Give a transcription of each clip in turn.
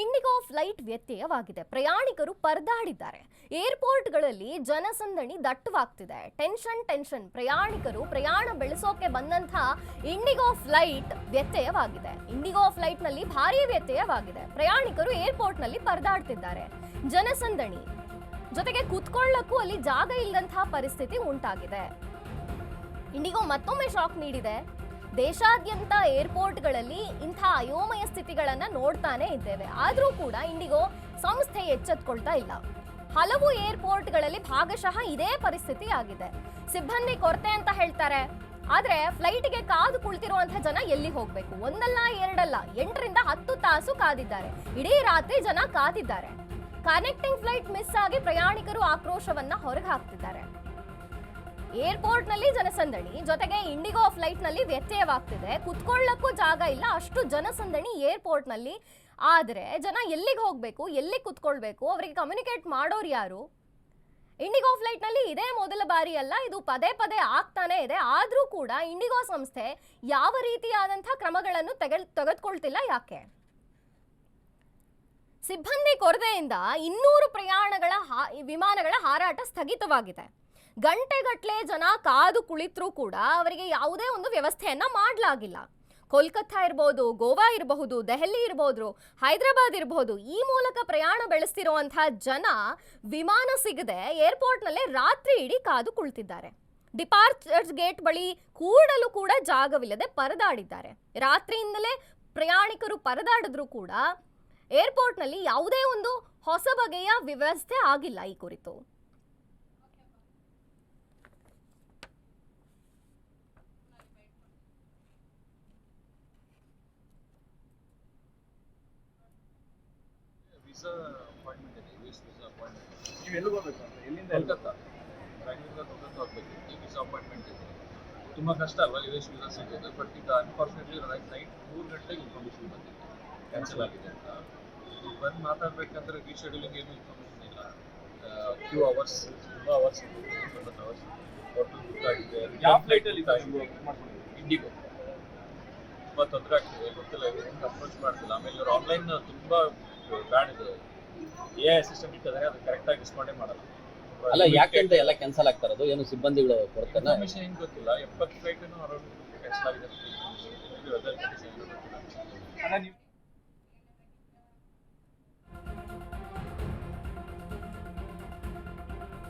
IndiGo flight ವ್ಯತ್ಯಯವಾಗಿದೆ. ಪ್ರಯಾಣಿಕರು ಪರದಾಡಿದ್ದಾರೆ. ಏರ್ಪೋರ್ಟ್ಗಳಲ್ಲಿ ಜನಸಂದಣಿ ದಟ್ಟವಾಗ್ತಿದೆ. Tension. ಪ್ರಯಾಣಿಕರು ಪ್ರಯಾಣ ಬೆಳೆಸೋಕೆ ಬಂದಂತ ಇಂಡಿಗೋ ಫ್ಲೈಟ್ ವ್ಯತ್ಯಯವಾಗಿದೆ. ಇಂಡಿಗೋ ಫ್ಲೈಟ್ನಲ್ಲಿ ಭಾರೀ ವ್ಯತ್ಯಯವಾಗಿದೆ. ಪ್ರಯಾಣಿಕರು ಏರ್ಪೋರ್ಟ್ನಲ್ಲಿ ಪರದಾಡ್ತಿದ್ದಾರೆ. ಜನಸಂದಣಿ ಜೊತೆಗೆ ಕೂತ್ಕೊಳ್ಳಕ್ಕೂ ಅಲ್ಲಿ ಜಾಗ ಇಲ್ಲದಂತಹ ಪರಿಸ್ಥಿತಿ ಉಂಟಾಗಿದೆ. ಇಂಡಿಗೋ ಮತ್ತೊಮ್ಮೆ ಶಾಕ್ ನೀಡಿದೆ. ದೇಶಾದ್ಯಂತ ಏರ್ಪೋರ್ಟ್ಗಳಲ್ಲಿ ಇಂಥ ಅಯೋಮಯ ಸ್ಥಿತಿಗಳನ್ನು ನೋಡ್ತಾನೆ ಇದ್ದೇವೆ. ಆದರೂ ಕೂಡ ಇಂಡಿಗೋ ಸಂಸ್ಥೆ ಎಚ್ಚೆತ್ತುಕೊಳ್ತಾ ಇಲ್ಲ. ಹಲವು ಏರ್ಪೋರ್ಟ್ಗಳಲ್ಲಿ ಭಾಗಶಃ ಇದೇ ಪರಿಸ್ಥಿತಿ ಆಗಿದೆ. ಸಿಬ್ಬಂದಿ ಕೊರತೆ ಅಂತ ಹೇಳ್ತಾರೆ. ಆದ್ರೆ ಫ್ಲೈಟ್ಗೆ ಕಾದು ಕುಳಿತಿರುವಂತಹ ಜನ ಎಲ್ಲಿ ಹೋಗ್ಬೇಕು? ಒಂದಲ್ಲ ಎರಡಲ್ಲ 8 ರಿಂದ 10 ತಾಸು ಕಾದಿದ್ದಾರೆ. ಇಡೀ ರಾತ್ರಿ ಜನ ಕಾದಿದ್ದಾರೆ. ಕನೆಕ್ಟಿಂಗ್ ಫ್ಲೈಟ್ ಮಿಸ್ ಆಗಿ ಪ್ರಯಾಣಿಕರು ಆಕ್ರೋಶವನ್ನ ಹೊರಗೆ ಹಾಕ್ತಿದ್ದಾರೆ. ಏರ್ಪೋರ್ಟ್ ನಲ್ಲಿ ಜನಸಂದಣಿ ಜೊತೆಗೆ ಇಂಡಿಗೋ ಫ್ಲೈಟ್ ನಲ್ಲಿ ವ್ಯತ್ಯಯವಾಗ್ತಿದೆ. ಕುತ್ಕೊಳ್ಳಕ್ಕೂ ಜಾಗ ಇಲ್ಲ, ಅಷ್ಟು ಜನಸಂದಣಿ ಏರ್ಪೋರ್ಟ್ ನಲ್ಲಿ. ಆದ್ರೆ ಜನ ಎಲ್ಲಿಗೆ ಹೋಗ್ಬೇಕು, ಎಲ್ಲಿ ಕುತ್ಕೊಳ್ಬೇಕು, ಅವರಿಗೆ ಕಮ್ಯುನಿಕೇಟ್ ಮಾಡೋರು ಯಾರು? ಇಂಡಿಗೋ ಫ್ಲೈಟ್ ನಲ್ಲಿ ಇದೇ ಮೊದಲ ಬಾರಿ ಅಲ್ಲ, ಇದು ಪದೇ ಪದೇ ಆಗ್ತಾನೆ ಇದೆ. ಆದ್ರೂ ಕೂಡ ಇಂಡಿಗೋ ಸಂಸ್ಥೆ ಯಾವ ರೀತಿಯಾದಂತಹ ಕ್ರಮಗಳನ್ನು ತೆಗೆದುಕೊಳ್ತಿಲ್ಲ. ಯಾಕೆ? ಸಿಬ್ಬಂದಿ ಕೊರತೆಯಿಂದ 200 ವಿಮಾನಗಳ ಹಾರಾಟ ಸ್ಥಗಿತವಾಗಿದೆ. ಗಂಟೆಗಟ್ಟಲೆ ಜನ ಕಾದು ಕುಳಿತರೂ ಕೂಡ ಅವರಿಗೆ ಯಾವುದೇ ಒಂದು ವ್ಯವಸ್ಥೆಯನ್ನ ಮಾಡಲಾಗಿಲ್ಲ. ಕೋಲ್ಕತ್ತಾ ಇರಬಹುದು, ಗೋವಾ ಇರಬಹುದು, ದೆಹಲಿ ಇರಬಹುದು, ಹೈದರಾಬಾದ್ ಇರಬಹುದು, ಈ ಮೂಲಕ ಪ್ರಯಾಣ ಬೆಳೆಸ್ತಿರುವಂತಹ ಜನ ವಿಮಾನ ಸಿಗದೆ ಏರ್ಪೋರ್ಟ್ನಲ್ಲೇ ರಾತ್ರಿ ಇಡೀ ಕಾದು ಕುಳಿತಿದ್ದಾರೆ. ಡಿಪಾರ್ಚರ್ಸ್ ಗೇಟ್ ಬಳಿ ಕೂಡಲು ಕೂಡ ಜಾಗವಿಲ್ಲದೆ ಪರದಾಡಿದ್ದಾರೆ. ರಾತ್ರಿಯಿಂದಲೇ ಪ್ರಯಾಣಿಕರು ಪರದಾಡಿದ್ರು ಕೂಡ ಏರ್ಪೋರ್ಟ್ನಲ್ಲಿ ಯಾವುದೇ ಒಂದು ಹೊಸ ಬಗೆಯ ವ್ಯವಸ್ಥೆ ಆಗಿಲ್ಲ. ಈ ಕುರಿತು ಅಪಾಯಿಂಟ್ಮೆಂಟ್ ಇದೆ, ವೀಸಾ ಅಪಾಯಿಂಟ್ಮೆಂಟ್. ನೀವು ಎಲ್ಲಿ ಹೋಗಬೇಕು ಅಂತ? ಎಲ್ಲಿಂದ? ಕೋಲ್ಕತ್ತಾ, ಬ್ಯಾಂಗ್ಳೂರಿಂದ ಕೋಲ್ಕತ್ತಾ ಹೋಗಬೇಕು. ಈ ವೀಸಾ ಅಪಾಯಿಂಟ್ಮೆಂಟ್ ಇದೆ. ತುಂಬ ಕಷ್ಟ ಅಲ್ವಾ ಯುಎಸ್ ವೀಸಾ ಸಿಗೋದು. ಬಟ್ ಈಗ ಅನ್ಫಾರ್ಚುನೇಟ್ಲಿ ನೈಟ್ 3 ಗಂಟೆಗೆ ಇನ್ಫಾರ್ಮೇಷನ್ ಬಂದಿದೆ ಕ್ಯಾನ್ಸಲ್ ಆಗಿದೆ ಅಂತ. ಈಗ ಬಂದು ಮಾತಾಡಬೇಕಂದ್ರೆ ರೀಶೆಡ್ಯೂಲಿಂಗ್ ಏನು ಇನ್ಫಾರ್ಮೇಷನ್ ಇಲ್ಲ. ಫ್ಯೂ ಅವರ್ಸ್, ತುಂಬ ಅವರ್ಸ್, 20 ಅವರ್ಸ್ ಟೋಟಲ್ ಬುಕ್ ಆಗಿದೆ. ಯಾವ ಫ್ಲೈಟಲ್ಲಿ ಇಂಡಿಗೋ. ತುಂಬ ತೊಂದರೆ ಆಗ್ತಿದೆ. ಗೊತ್ತಿಲ್ಲ, ಹೆಂಗೆ ಅಪ್ರೋಚ್ ಮಾಡ್ತಿಲ್ಲ. ಆಮೇಲೆ ಇವರು ಆನ್ಲೈನ್ ತುಂಬ ಬ್ಯಾಡ್ ಇದೆ. ಎ ಸಿಸ್ಟಮ್ ಇಟ್ಟಿದ್ದಾರೆ, ಅದು ಕರೆಕ್ಟಾಗಿ ರೆಸ್ಪಾಂಡೇ ಮಾಡಲ್ಲ. ಅಲ್ಲ, ಯಾಕೆ ಅಂತ ಎಲ್ಲ ಕ್ಯಾನ್ಸಲ್ ಆಗ್ತಾ ಇರೋದು? ಏನು ಸಿಬ್ಬಂದಿಗಳು ಕೊರತೆ? ಇನ್ಫಾರ್ಮೇಷನ್ ಏನು ಗೊತ್ತಿಲ್ಲ. 70 ಫ್ಲೈಟನ್ನು ಅರೌಂಡ್ ಕ್ಯಾನ್ಸಲ್ ಆಗಿದೆ.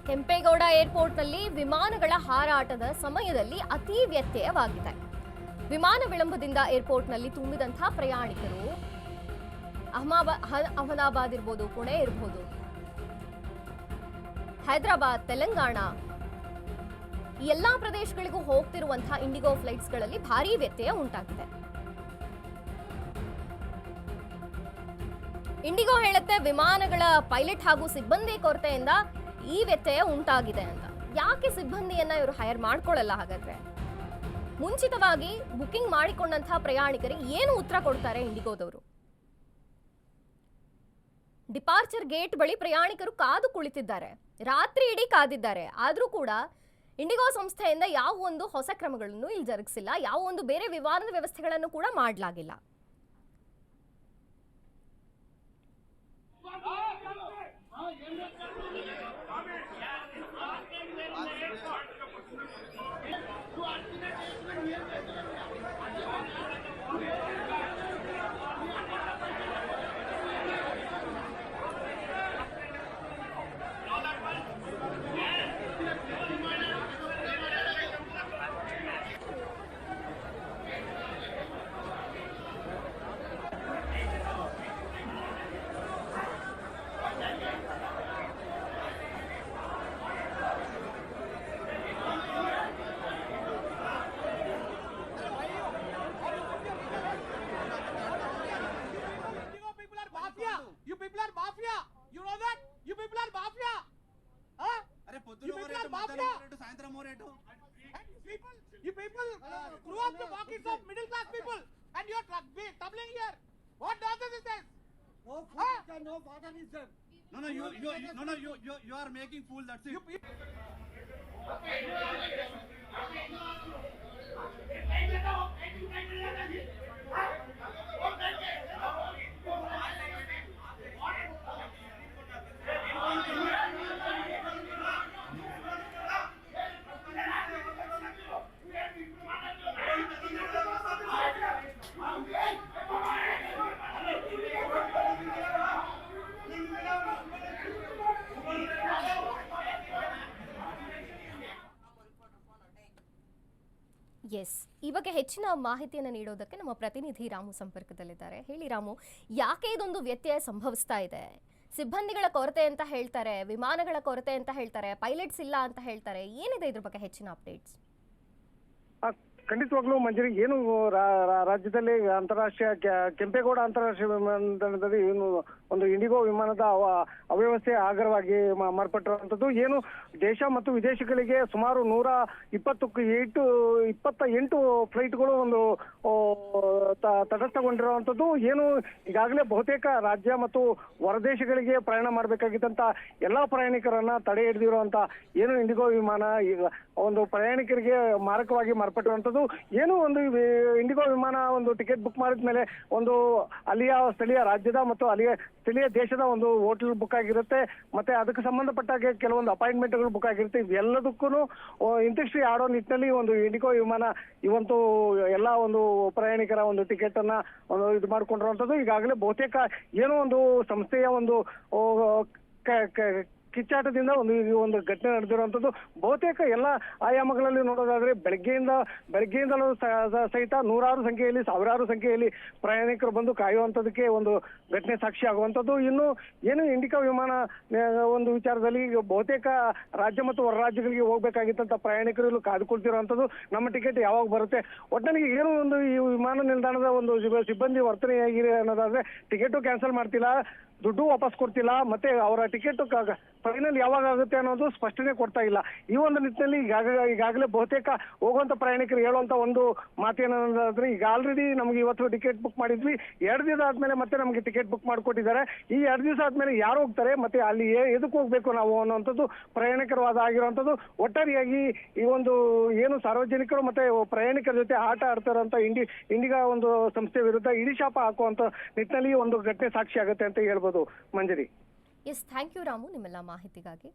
ಕೆಂಪೇಗೌಡ ಏರ್ಪೋರ್ಟ್ನಲ್ಲಿ ವಿಮಾನಗಳ ಹಾರಾಟದ ಸಮಯದಲ್ಲಿ ಅತಿ ವ್ಯತ್ಯಯವಾಗಿದೆ. ವಿಮಾನ ವಿಳಂಬದಿಂದ ಏರ್ಪೋರ್ಟ್ನಲ್ಲಿ ತುಂಬಿದಂತಹ ಪ್ರಯಾಣಿಕರು ಅಹಮದಾಬಾದ್ ಇರ್ಬೋದು, ಪುಣೆ ಇರ್ಬೋದು, ಹೈದರಾಬಾದ್, ತೆಲಂಗಾಣ, ಈ ಎಲ್ಲಾ ಪ್ರದೇಶಗಳಿಗೂ ಹೋಗ್ತಿರುವಂತಹ ಇಂಡಿಗೋ ಫ್ಲೈಟ್ಸ್ಗಳಲ್ಲಿ ಭಾರೀ ವ್ಯತ್ಯಯ ಉಂಟಾಗಿದೆ. ಇಂಡಿಗೋ ಹೇಳುತ್ತೆ ವಿಮಾನಗಳ ಪೈಲಟ್ ಹಾಗೂ ಸಿಬ್ಬಂದಿ ಕೊರತೆಯಿಂದ ಈ ವ್ಯತ್ಯಯ ಉಂಟಾಗಿದೆ ಅಂತ. ಯಾಕೆ ಸಿಬ್ಬಂದಿಯನ್ನ ಇವರು ಹೈರ್ ಮಾಡ್ಕೊಳ್ಳಲ್ಲ? ಹಾಗಾದ್ರೆ ಮುಂಚಿತವಾಗಿ ಬುಕಿಂಗ್ ಮಾಡಿಕೊಂಡಂತಹ ಪ್ರಯಾಣಿಕರಿಗೆ ಏನು ಉತ್ತರ ಕೊಡ್ತಾರೆ ಇಂಡಿಗೋದವರು? ಡಿಪಾರ್ಚರ್ ಗೇಟ್ ಬಳಿ ಪ್ರಯಾಣಿಕರು ಕಾದು ಕುಳಿತಿದ್ದಾರೆ. ರಾತ್ರಿ ಇಡೀ ಕಾದಿದ್ದಾರೆ. ಆದ್ರೂ ಕೂಡ ಇಂಡಿಗೋ ಸಂಸ್ಥೆಯಿಂದ ಯಾವ ಒಂದು ಹೊಸ ಕ್ರಮಗಳನ್ನು ಇಲ್ಲಿ ಜರುಗಿಸಿಲ್ಲ. ಯಾವ ಒಂದು ಬೇರೆ ವಿಮಾನದ ವ್ಯವಸ್ಥೆಗಳನ್ನು ಕೂಡ ಮಾಡಲಾಗಿಲ್ಲ. You people are mafia. You know that? You people are mafia. Huh? You people are mafia. You people screw up the pockets of middle class people, and you are troubling here. What nonsense is this? No food, no water is there. You are making fool. That's it. Yes, ಈ ಬಗ್ಗೆ ಹೆಚ್ಚಿನ ಮಾಹಿತಿಯನ್ನು ನೀಡೋದಕ್ಕೆ ನಮ್ಮ ಪ್ರತಿನಿಧಿ ರಾಮು ಸಂಪರ್ಕದಲ್ಲಿದ್ದಾರೆ. ಹೇಳಿ ರಾಮು, ಯಾಕೆ ಇದೊಂದು ವ್ಯತ್ಯಯ ಸಂಭವಿಸ್ತಾ ಇದೆ? ಸಿಬ್ಬಂದಿಗಳ ಕೊರತೆ ಅಂತ ಹೇಳ್ತಾರೆ, ವಿಮಾನಗಳ ಕೊರತೆ ಅಂತ ಹೇಳ್ತಾರೆ, ಪೈಲಟ್ಸ್ ಇಲ್ಲ ಅಂತ ಹೇಳ್ತಾರೆ. ಏನಿದೆ ಇದ್ರ ಬಗ್ಗೆ ಹೆಚ್ಚಿನ ಅಪ್ಡೇಟ್ಸ್? ಖಂಡಿತವಾಗ್ಲೂ ಮಂಜರಿ, ಏನು ರಾಜ್ಯದಲ್ಲಿ ಅಂತಾರಾಷ್ಟ್ರೀಯ ಕೆಂಪೇಗೌಡ ಅಂತಾರಾಷ್ಟ್ರೀಯ ವಿಮಾನ ನಿಲ್ದಾಣದಲ್ಲಿ ಏನು ಒಂದು ಇಂಡಿಗೋ ವಿಮಾನದ ಅವ್ಯವಸ್ಥೆ ಆಗರವಾಗಿ ಮಾರ್ಪಟ್ಟಿರುವಂಥದ್ದು. ಏನು ದೇಶ ಮತ್ತು ವಿದೇಶಗಳಿಗೆ ಸುಮಾರು 128 ಫ್ಲೈಟ್ಗಳು ಒಂದು ತಟಸ್ಥಗೊಂಡಿರುವಂಥದ್ದು. ಏನು ಈಗಾಗಲೇ ಬಹುತೇಕ ರಾಜ್ಯ ಮತ್ತು ಹೊರದೇಶಗಳಿಗೆ ಪ್ರಯಾಣ ಮಾಡಬೇಕಾಗಿದ್ದಂತ ಎಲ್ಲಾ ಪ್ರಯಾಣಿಕರನ್ನ ತಡೆ ಹಿಡಿದಿರುವಂತ ಏನು ಇಂಡಿಗೋ ವಿಮಾನ ಈಗ ಒಂದು ಪ್ರಯಾಣಿಕರಿಗೆ ಮಾರಕವಾಗಿ ಮಾರ್ಪಟ್ಟಿರುವಂಥದ್ದು. ಏನು ಒಂದು ಇಂಡಿಗೋ ವಿಮಾನ ಒಂದು ಟಿಕೆಟ್ ಬುಕ್ ಮಾಡಿದ ಮೇಲೆ ಒಂದು ಅಲ್ಲಿಯ ಸ್ಥಳೀಯ ರಾಜ್ಯದ ಮತ್ತು ಅಲ್ಲಿಯ ಸ್ಥಳೀಯ ದೇಶದ ಒಂದು ಹೋಟೆಲ್ ಬುಕ್ ಆಗಿರುತ್ತೆ, ಮತ್ತೆ ಅದಕ್ಕೆ ಸಂಬಂಧಪಟ್ಟಾಗೆ ಕೆಲವೊಂದು ಅಪಾಯಿಂಟ್ಮೆಂಟ್ಗಳು ಬುಕ್ ಆಗಿರುತ್ತೆ. ಇವೆಲ್ಲದಕ್ಕೂ ಇಂಡಸ್ಟ್ರಿ ಆಡೋ ನಿಟ್ಟಿನಲ್ಲಿ ಒಂದು ಇಂಡಿಗೋ ವಿಮಾನ ಇವತ್ತು ಎಲ್ಲ ಒಂದು ಪ್ರಯಾಣಿಕರ ಒಂದು ಟಿಕೆಟ್ ಅನ್ನ ಒಂದು ಇದು ಮಾಡ್ಕೊಂಡಿರುವಂಥದ್ದು. ಈಗಾಗಲೇ ಬಹುತೇಕ ಏನೋ ಒಂದು ಸಂಸ್ಥೆಯ ಒಂದು ಕಿಚ್ಚಾಟದಿಂದ ಒಂದು ಘಟನೆ ನಡೆದಿರುವಂಥದ್ದು. ಬಹುತೇಕ ಎಲ್ಲ ಆಯಾಮಗಳಲ್ಲಿ ನೋಡೋದಾದ್ರೆ ಬೆಳಗ್ಗೆಯಿಂದಲೂ ಸಹಿತ ನೂರಾರು ಸಂಖ್ಯೆಯಲ್ಲಿ, ಸಾವಿರಾರು ಸಂಖ್ಯೆಯಲ್ಲಿ ಪ್ರಯಾಣಿಕರು ಬಂದು ಕಾಯುವಂಥದಕ್ಕೆ ಒಂದು ಘಟನೆ ಸಾಕ್ಷಿ ಆಗುವಂಥದ್ದು. ಇನ್ನು ಏನು ಇಂಡಿಗೋ ವಿಮಾನ ಒಂದು ವಿಚಾರದಲ್ಲಿ ಬಹುತೇಕ ರಾಜ್ಯ ಮತ್ತು ಹೊರ ರಾಜ್ಯಗಳಿಗೆ ಹೋಗ್ಬೇಕಾಗಿತ್ತಂತ ಪ್ರಯಾಣಿಕರು ಇಲ್ಲಿ ಕಾದುಕೊಳ್ತಿರುವಂಥದ್ದು. ನಮ್ಮ ಟಿಕೆಟ್ ಯಾವಾಗ ಬರುತ್ತೆ, ಒಟ್ಟನಿಗೆ ಏನು ಒಂದು ಈ ವಿಮಾನ ನಿಲ್ದಾಣದ ಒಂದು ಸಿಬ್ಬಂದಿ ವರ್ತನೆ ಹೇಗಿದೆ ಅನ್ನೋದಾದ್ರೆ ಟಿಕೆಟು ಕ್ಯಾನ್ಸಲ್ ಮಾಡ್ತಿಲ್ಲ, ದುಡ್ಡು ವಾಪಸ್ ಕೊಡ್ತಿಲ್ಲ, ಮತ್ತೆ ಅವರ ಟಿಕೆಟ್ ಫೈನಲ್ ಯಾವಾಗ ಆಗುತ್ತೆ ಅನ್ನೋದು ಸ್ಪಷ್ಟನೆ ಕೊಡ್ತಾ ಇಲ್ಲ. ಈ ಒಂದು ನಿಟ್ಟಿನಲ್ಲಿ ಈಗಾಗಲೇ ಬಹುತೇಕ ಹೋಗುವಂತ ಪ್ರಯಾಣಿಕರು ಹೇಳುವಂತ ಒಂದು ಮಾತೇನಂದ್ರೆ, ಈಗ ಆಲ್ರೆಡಿ ನಮ್ಗೆ ಇವತ್ತು ಟಿಕೆಟ್ ಬುಕ್ ಮಾಡಿದ್ವಿ, 2 ದಿವಸ ಆದ್ಮೇಲೆ ಮತ್ತೆ ನಮ್ಗೆ ಟಿಕೆಟ್ ಬುಕ್ ಮಾಡ್ಕೊಟ್ಟಿದ್ದಾರೆ. ಈ 2 ದಿವಸ ಆದ್ಮೇಲೆ ಯಾರು ಹೋಗ್ತಾರೆ, ಮತ್ತೆ ಅಲ್ಲಿ ಎದಕ್ಕೆ ಹೋಗ್ಬೇಕು ನಾವು ಅನ್ನುವಂಥದ್ದು ಪ್ರಯಾಣಿಕರ ವಾದ ಆಗಿರುವಂಥದ್ದು. ಒಟ್ಟಾರೆಯಾಗಿ ಈ ಒಂದು ಏನು ಸಾರ್ವಜನಿಕರು ಮತ್ತೆ ಪ್ರಯಾಣಿಕರ ಜೊತೆ ಆಟ ಆಡ್ತಾರಂತ ಇಂಡಿಗಾ ಒಂದು ಸಂಸ್ಥೆ ವಿರುದ್ಧ ಇಡಿಶಾಪ ಹಾಕುವಂತ ನಿಟ್ಟಿನಲ್ಲಿ ಒಂದು ಘಟನೆ ಸಾಕ್ಷಿ ಆಗುತ್ತೆ ಅಂತ ಹೇಳ್ಬೋದು ಮಂಜರಿ. ಎಸ್, ಥ್ಯಾಂಕ್ ಯು ರಾಮು ನಿಮ್ಮೆಲ್ಲ ಮಾಹಿತಿಗಾಗಿ.